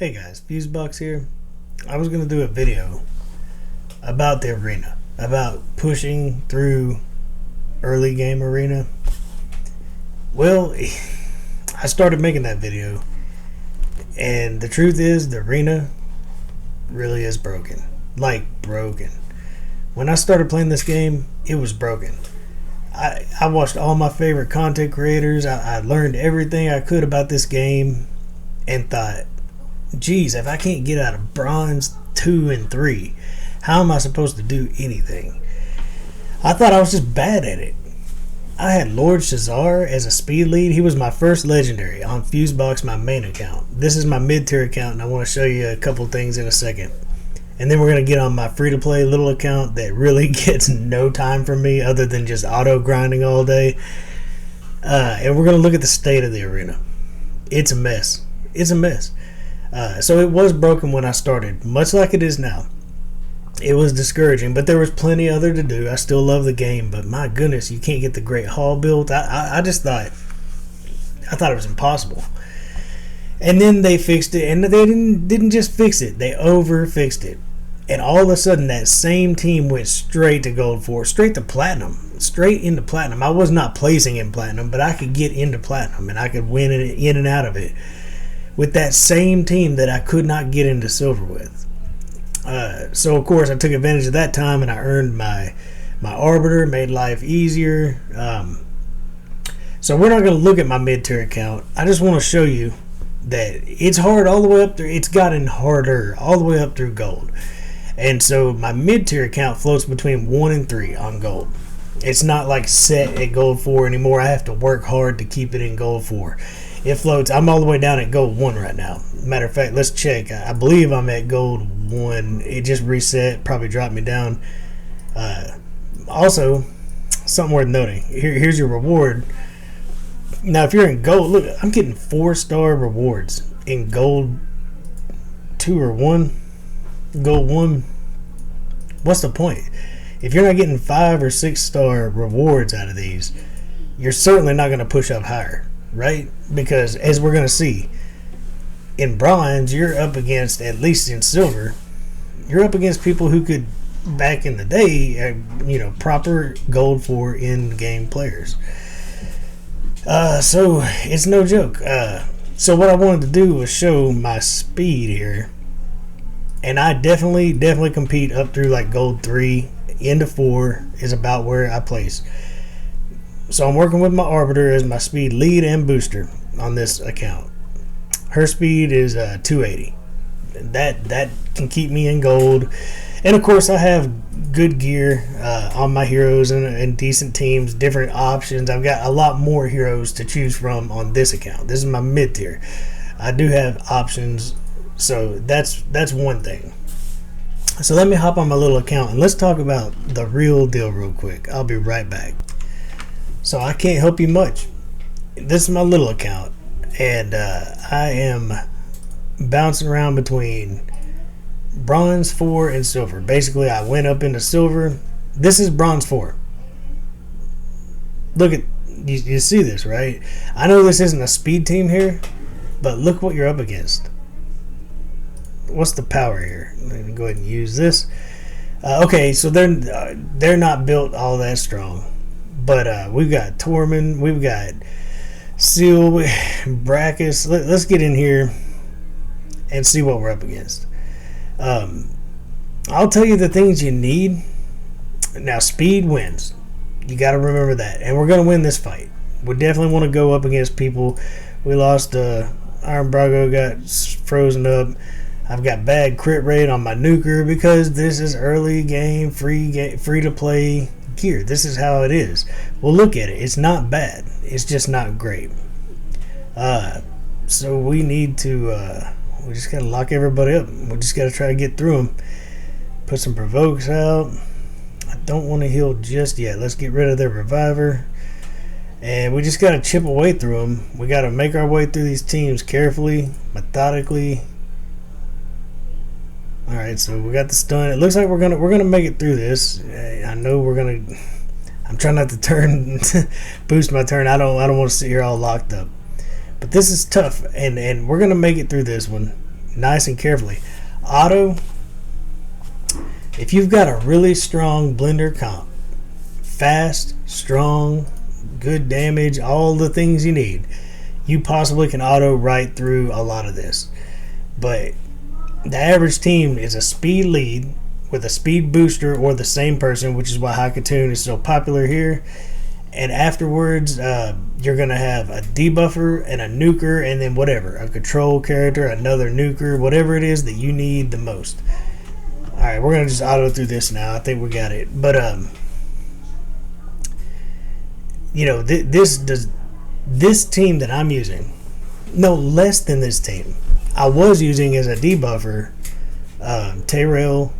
Hey guys, Fusebox here. I was going to do a video about the arena, about pushing through early game arena. Well, I started making that video, and the truth is the arena really is broken. Like, broken. When I started playing this game, it was broken. I watched all my favorite content creators. I learned everything I could about this game and thought, geez, if I can't get out of bronze 2 and 3, how am I supposed to do anything? I thought I was just bad at it. I had Lord Shazar as a speed lead. He was my first legendary on Fusebox, my main account. This is my mid-tier account, and I want to show you a couple things in a second. And then we're going to get on my free-to-play little account that really gets no time from me other than just auto-grinding all day. And we're going to look at the state of the arena. It's a mess. It's a mess. So it was broken when I started, much like it is now. It was discouraging, but there was plenty other to do. I still love the game, but my goodness, you can't get the Great Hall built. I just thought it was impossible. And then they fixed it, and they didn't just fix it, they over-fixed it. And all of a sudden, that same team went straight to Gold 4, straight to Platinum, straight into Platinum. I was not placing in Platinum, but I could get into Platinum, and I could win in and out of it with that same team that I could not get into Silver with. So of course I took advantage of that time, and I earned my Arbiter, made life easier. So we're not going to look at my mid-tier account. I just want to show you that it's hard all the way up through. It's gotten harder all the way up through Gold. And so my mid-tier account floats between 1 and 3 on Gold. It's not like set at Gold 4 anymore. I have to work hard to keep it in Gold 4. It floats. I'm all the way down at Gold 1 right now. Matter of fact, let's check. I believe I'm at Gold 1. It just reset, probably dropped me down. Also, something worth noting. Here's your reward. Now, if you're in Gold, look, I'm getting 4-star rewards in Gold 2 or 1. Gold 1. What's the point? If you're not getting 5 or 6-star rewards out of these, you're certainly not going to push up higher. Right? Because as we're going to see, in bronze, you're up against, at least in silver, you're up against people who could, back in the day, proper Gold 4 in-game players. So it's no joke. So what I wanted to do was show my speed here. And I definitely compete up through like Gold 3 into 4 is about where I place. So I'm working with my Arbiter as my speed lead and booster on this account. Her speed is 280. That can keep me in Gold. And of course I have good gear on my heroes and decent teams, different options. I've got a lot more heroes to choose from on this account. This is my mid tier. I do have options, so that's one thing. So let me hop on my little account and let's talk about the real deal real quick. I'll be right back. So I can't help you much. This is my little account, and I am bouncing around between bronze 4 and silver. Basically, I went up into silver. This is bronze 4. Look at you see this, right? I know this isn't a speed team here, but look what you're up against. What's the power here? Let me go ahead and use this. Okay, so they're not built all that strong. But we've got Tormund, we've got Seal, Brachus. Let's get in here and see what we're up against. I'll tell you the things you need. Now, speed wins. You got to remember that. And we're going to win this fight. We definitely want to go up against people. We lost Iron Brago, got frozen up. I've got bad crit rate on my nuker because this is early game, free to play gear. This is how it is. Well, look at it. It's not bad. It's just not great. So we need to we just gotta lock everybody up. We just gotta try to get through them. Put some provokes out. I don't want to heal just yet. Let's get rid of their reviver, and we just gotta chip away through them. We gotta make our way through these teams carefully, methodically. All right, so we got the stun. It looks like we're gonna make it through this. I know we're gonna. I'm trying not to boost my turn. I don't want to sit here all locked up. But this is tough, and we're gonna make it through this one. nice and carefully. Auto, if you've got a really strong blender comp, fast, strong, good damage, all the things you need, you possibly can auto right through a lot of this. But the average team is a speed lead with a speed booster or the same person, which is why Hakatoon is so popular here. And afterwards, you're going to have a debuffer and a nuker, and then whatever, a control character, another nuker, whatever it is that you need the most. Alright, we're going to just auto through this now. I think we got it. But, you know, this team that I'm using, no less than this team, I was using as a debuffer, Tayrail.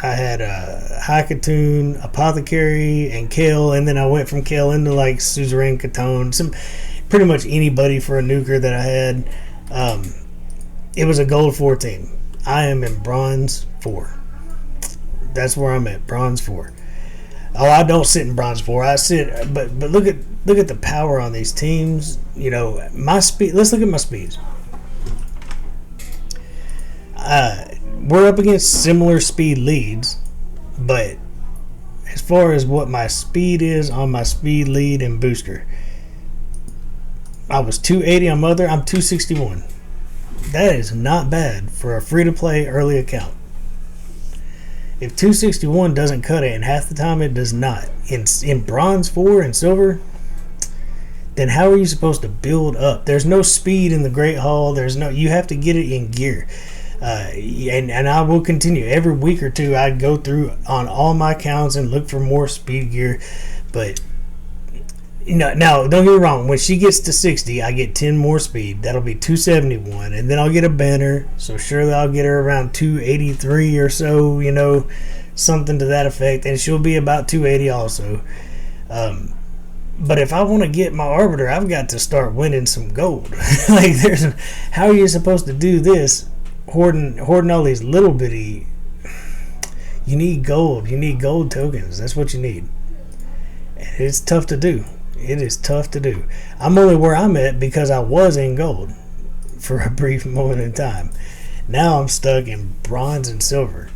I had Hakatoon, Apothecary, and Kale, and then I went from Kale into like Suzerain, Katone, pretty much anybody for a nuker that I had. It was a gold 4 team. I am in bronze 4. That's where I'm at, bronze 4. Oh, I don't sit in bronze 4. I sit, but look at the power on these teams. You know, my speed. Let's look at my speeds. We're up against similar speed leads, but as far as what my speed is on my speed lead and booster, I was 280 on Mother. I'm 261. That is not bad for a free-to-play early account. If 261 doesn't cut it, and half the time it does not, in bronze 4 and silver, then how are you supposed to build up? There's no speed in the Great Hall. You have to get it in gear. And I will continue. Every week or two, I go through on all my accounts and look for more speed gear. But, you know, now, don't get me wrong. When she gets to 60, I get 10 more speed. That'll be 271. And then I'll get a banner. So, surely I'll get her around 283 or so, you know, something to that effect. And she'll be about 280 also. But if I want to get my Arbiter, I've got to start winning some gold. Like, how are you supposed to do this? Hoarding all these little bitty. You need gold. You need gold tokens. That's what you need. And it's tough to do. It is tough to do. I'm only where I'm at because I was in gold for a brief moment in time. Now I'm stuck in bronze and silver.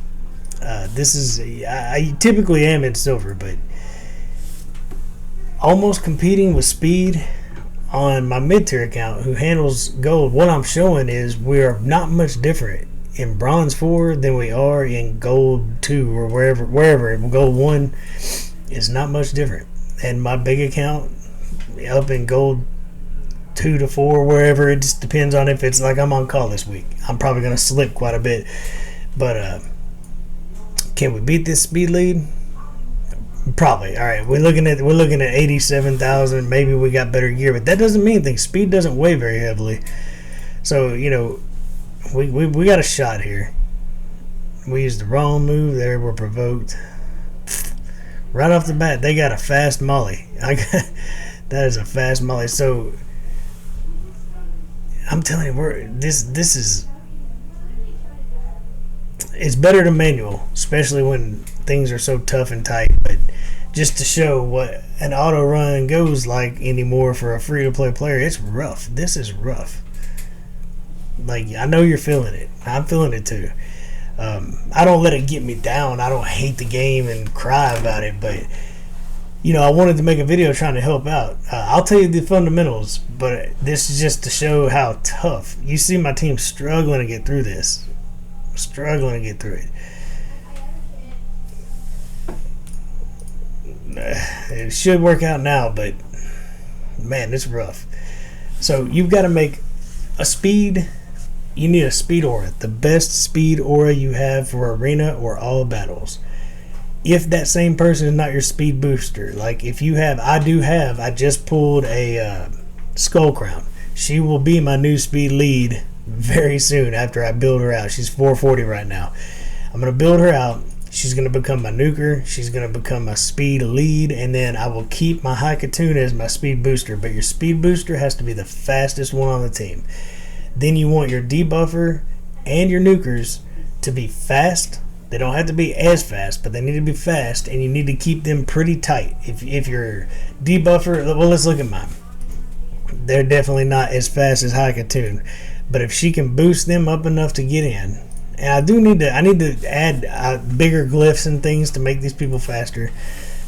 I typically am in silver, but almost competing with speed on my mid-tier account who handles gold. What I'm showing is we're not much different in bronze 4 than we are in gold 2 or wherever. Gold 1 is not much different. And my big account up in gold 2 to 4, wherever, it just depends on if it's like I'm on call this week. I'm probably going to slip quite a bit. But can we beat this speed lead? Probably. All right, we're looking at 87,000. Maybe we got better gear, but that doesn't mean anything. Speed doesn't weigh very heavily, so you know we got a shot here. We used the wrong move there. We're provoked right off the bat. They got a fast molly. That is a fast molly. So I'm telling you, this is. It's better to manual, especially when things are so tough and tight. But just to show what an auto run goes like anymore for a free-to-play player, it's rough. This is rough. Like, I know you're feeling it. I'm feeling it too. I don't let it get me down. I don't hate the game and cry about it. But, you know, I wanted to make a video trying to help out. I'll tell you the fundamentals, but this is just to show how tough. You see my team struggling to get through this. Struggling to get through it. It should work out now, but man, it's rough. So you've got to make a speed. You need a speed aura, the best speed aura you have for arena or all battles. If that same person is not your speed booster, like if you have, I just pulled a Skull Crown. She will be my new speed lead very soon after I build her out. She's 440 right now. I'm going to build her out. She's going to become my nuker. She's going to become my speed lead. And then I will keep my Hakatoon as my speed booster. But your speed booster has to be the fastest one on the team. Then you want your debuffer and your nukers to be fast. They don't have to be as fast, but they need to be fast. And you need to keep them pretty tight. If your debuffer... Well, let's look at mine. They're definitely not as fast as Hakatoon. But if she can boost them up enough to get in, and I need to add bigger glyphs and things to make these people faster.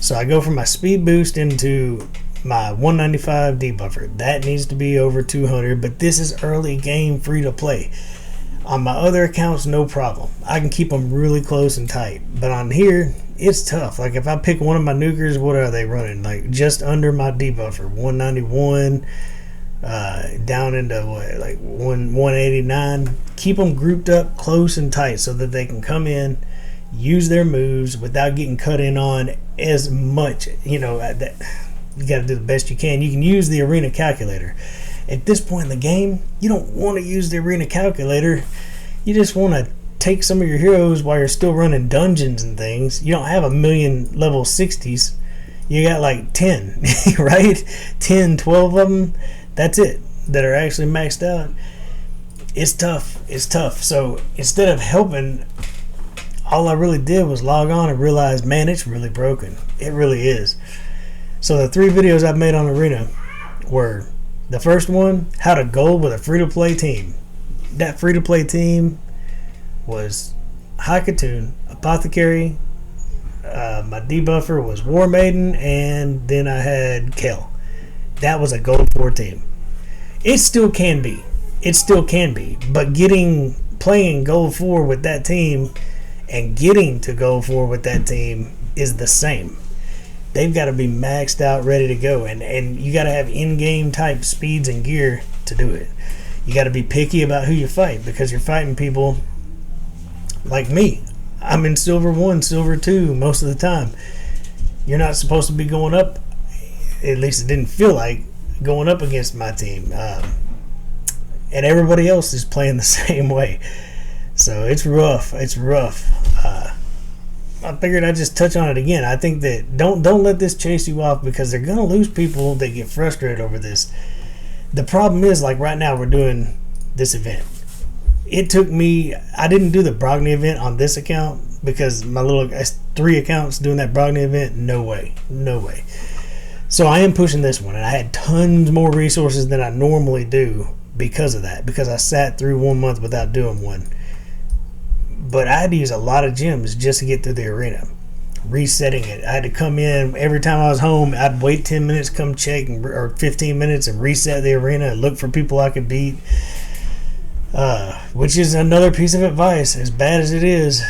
So I go from my speed boost into my 195 debuffer. That needs to be over 200, but this is early game, free to play. On my other accounts, no problem. I can keep them really close and tight. But on here, it's tough. Like if I pick one of my nukers, what are they running? Like just under my debuffer, 191, down into what, like 189. Keep them grouped up close and tight so that they can come in, use their moves without getting cut in on as much. You know, that you got to do the best you can. You can use the arena calculator. At this point in the game, you don't want to use the arena calculator. You just want to take some of your heroes while you're still running dungeons and things. You don't have a million level 60s. You got like 10, right? 10, 12 of them. That's it, that are actually maxed out. It's tough. It's tough. So instead of helping, all I really did was log on and realize, man, it's really broken. It really is. So the 3 videos I've made on Arena were: the first one, how to gold with a free-to-play team. That free-to-play team was Haikatoon, Apothecary, my debuffer was War Maiden, and then I had Kale. That was a gold 4 team. It still can be. It still can be. But playing gold 4 with that team and getting to gold 4 with that team is the same. They've got to be maxed out, ready to go, and you got to have in-game type speeds and gear to do it. You got to be picky about who you fight, because you're fighting people like me. I'm in Silver 1, Silver 2 most of the time. You're not supposed to be going up, at least it didn't feel like, going up against my team. And everybody else is playing the same way. So it's rough. It's rough. I figured I'd just touch on it again. I think that don't let this chase you off, because they're going to lose people that get frustrated over this. The problem is, like right now, we're doing this event. It took me, I didn't do the Brogni event on this account because my little 3 accounts doing that Brogni event, no way. No way. So I am pushing this one, and I had tons more resources than I normally do because of that, because I sat through 1 month without doing one. But I had to use a lot of gems just to get through the arena. Resetting it. I had to come in every time I was home. I'd wait 10 minutes, come check, or 15 minutes, and reset the arena and look for people I could beat. Which is another piece of advice, as bad as it is,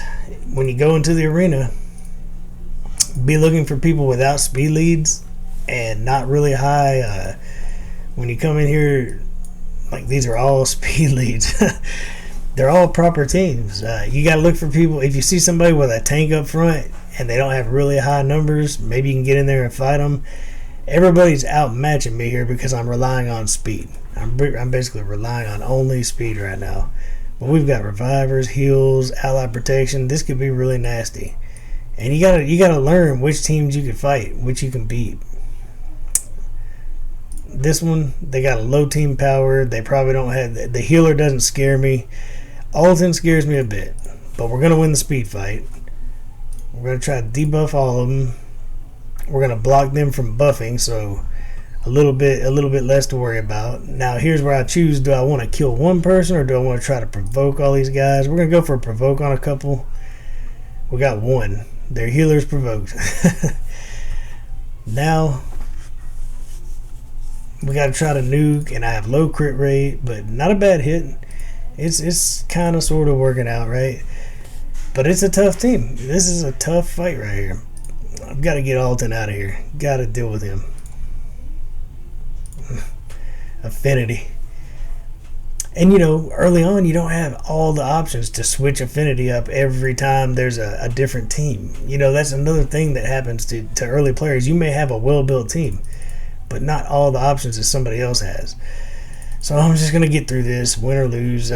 when you go into the arena, be looking for people without speed leads and not really high. When you come in here, like these are all speed leads. They're all proper teams. You got to look for people. If you see somebody with a tank up front and they don't have really high numbers, maybe you can get in there and fight them. Everybody's outmatching me here because I'm relying on speed. I'm basically relying on only speed right now. But we've got revivers, heals, ally protection. This could be really nasty. And you gotta learn which teams you can fight, which you can beat. This one, they got a low team power. They probably don't have, the healer doesn't scare me. Alton scares me a bit, but we're gonna win the speed fight. We're gonna try to debuff all of them. We're gonna block them from buffing, so a little bit less to worry about. Now here's where I choose: do I want to kill one person, or do I want to try to provoke all these guys? We're gonna go for a provoke on a couple. We got one. Their healer's provoked. Now we got to try to nuke, and I have low crit rate, but not a bad hit. It's kind of sort of working out, right? But it's a tough team. This is a tough fight right here. I've got to get Alton out of here. Got to deal with him. Affinity. And you know, early on, you don't have all the options to switch affinity up every time there's a different team. You know, that's another thing that happens to early players. You may have a well-built team, but not all the options that somebody else has. So I'm just going to get through this, win or lose.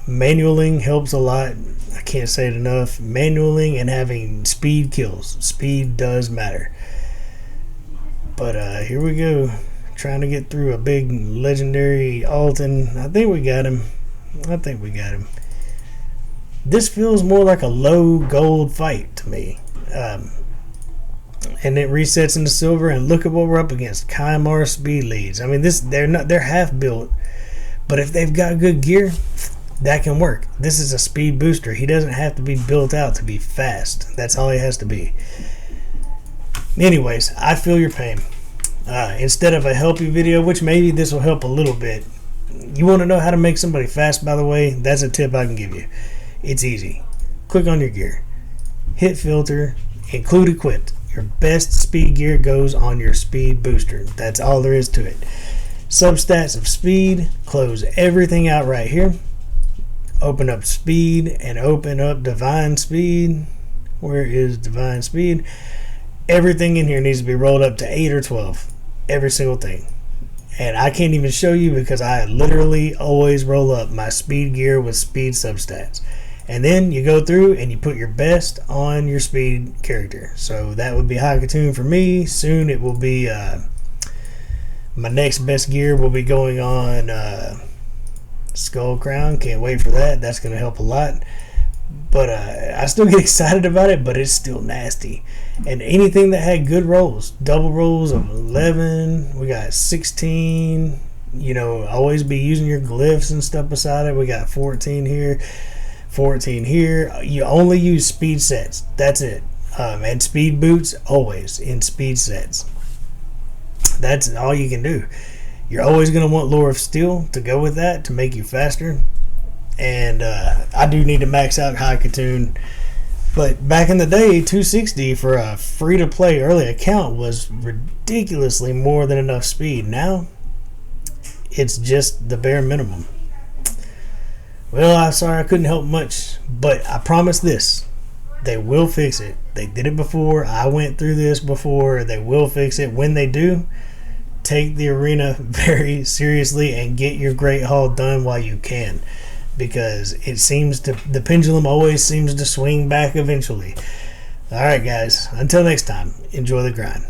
Manualing helps a lot. I can't say it enough. Manualing and having speed kills. Speed does matter. But here we go. Trying to get through a big legendary Alton. I think we got him. This feels more like a low gold fight to me. And it resets into silver, and look at what we're up against. Kymar speed leads. I mean, they're half built, But if they've got good gear, that can work. This is a speed booster. He doesn't have to be built out to be fast. That's all he has to be. Anyways, I feel your pain. Instead of a help you video, which maybe this will help a little bit, you want to know how to make somebody fast, by the way, that's a tip I can give you. It's easy. Click on your gear. Hit filter. Include equipped. Your best speed gear goes on your speed booster. That's all there is to it. Substats of speed. Close everything out right here. Open up speed and open up divine speed. Where is divine speed? Everything in here needs to be rolled up to 8 or 12. Every single thing. And I can't even show you because I literally always roll up my speed gear with speed substats. And then you go through and you put your best on your speed character. So that would be Hakatoon for me. Soon it will be my next best gear will be going on Skull Crown. Can't wait for that. That's going to help a lot. But I still get excited about it, but it's still nasty. And anything that had good rolls, double rolls of 11, we got 16. You know, always be using your glyphs and stuff beside it. We got 14 here, 14 here. You only use speed sets. That's it. And speed boots, always in speed sets. That's all you can do. You're always going to want Lore of Steel to go with that to make you faster. And I do need to max out Hakatoon. But back in the day, 260 for a free-to-play early account was ridiculously more than enough speed. Now, it's just the bare minimum. Well, I'm sorry I couldn't help much, but I promise this. They will fix it. They did it before. I went through this before. They will fix it. When they do, take the arena very seriously and get your Great Hall done while you can. Because it seems to, the pendulum always seems to swing back eventually. Alright guys, until next time, enjoy the grind.